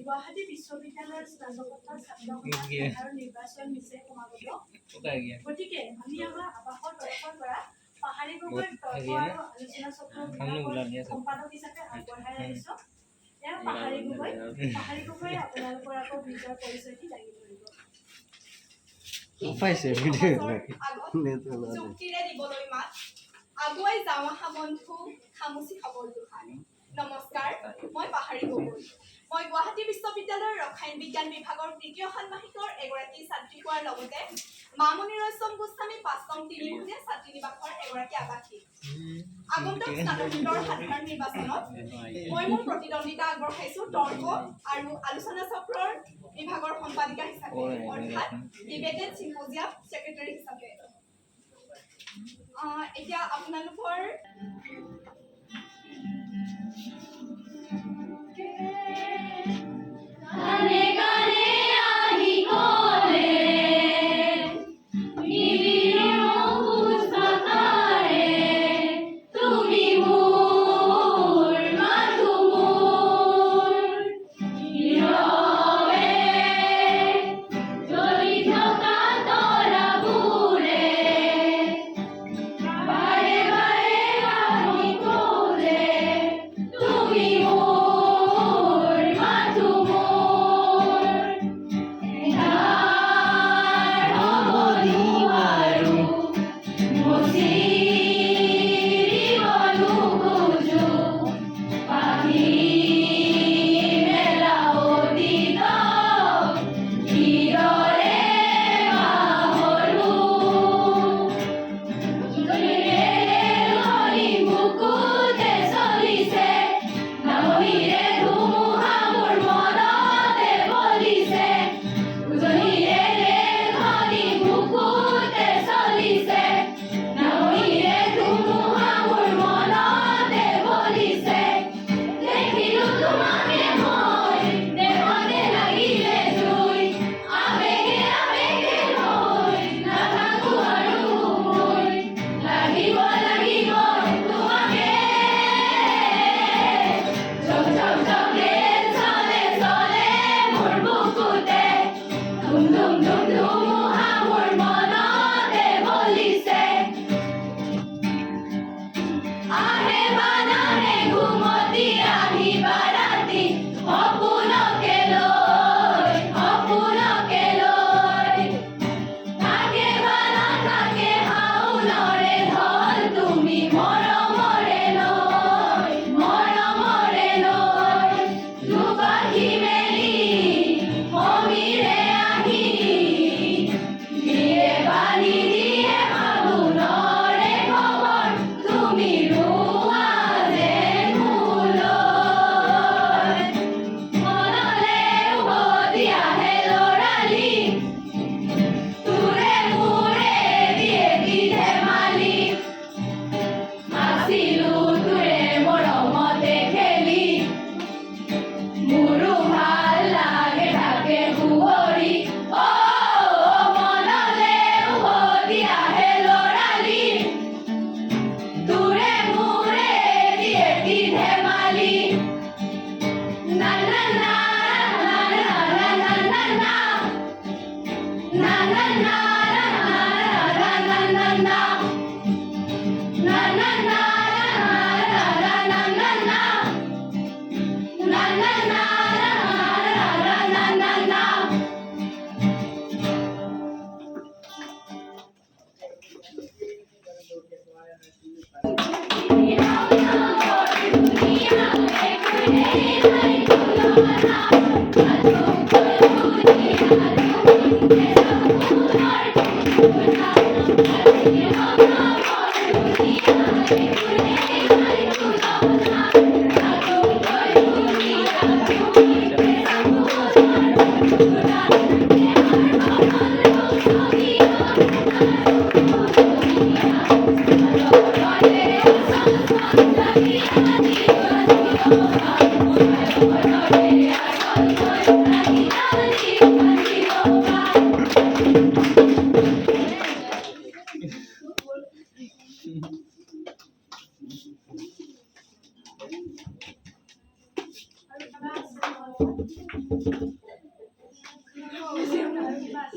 গুৱাহাটী বিশ্ববিদ্যালয়ৰ স্নাতকোত্তৰ ছাত্ৰসকলৰ নিৰ্বাচন নিচেই সমাগত। গতিকে আমি আমাৰ আৱাসৰ তৰফৰ পৰা পাহাৰী গগৈৰ তৰ্ক আৰু আলোচনা চক্ৰ সম্পাদক হিচাপে আগবঢ়াই আহিছো। পাহাৰী গগৈ আপোনালোকৰ আকৌ নিজৰ পৰিচয়টি দাঙি ধৰিব। যুক্তিৰে দিবলৈ মাত আগুৱাই যাওঁ আহা বন্ধু খামুচি খাবৰ দুখান। নমস্কাৰ, মই পাহাৰী গগৈ। মই গুৱাহাটী বিশ্ববিদ্যালয়ৰ ৰসায়ন বিজ্ঞান বিভাগৰ তৃতীয় ষান্মাসিকৰ এগৰাকী ছাত্ৰী হোৱাৰ লগতে মামণি ৰয়ছম গোস্বামী ৫ম তিনিমহলীয়া ছাত্ৰী নিবাসৰ এগৰাকী আৱাসিক। আগন্তুক স্নাতকোত্তৰ সাধাৰণ নিৰ্বাচনত মই মোৰ প্ৰতিদ্বন্দ্বিতা আগবঢ়াইছো তৰ্ক আৰু আলোচনা চক্ৰৰ বিভাগৰ সম্পাদিকা হিচাপে, অৰ্থাৎ ডিবেটেড চিম্পজিয়াম ছেক্ৰেটাৰী হিচাপে। এতিয়া আপোনালোকৰ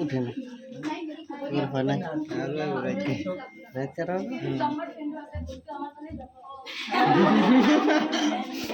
উঠে না ইরফান আরো উড়াইতে রাইতে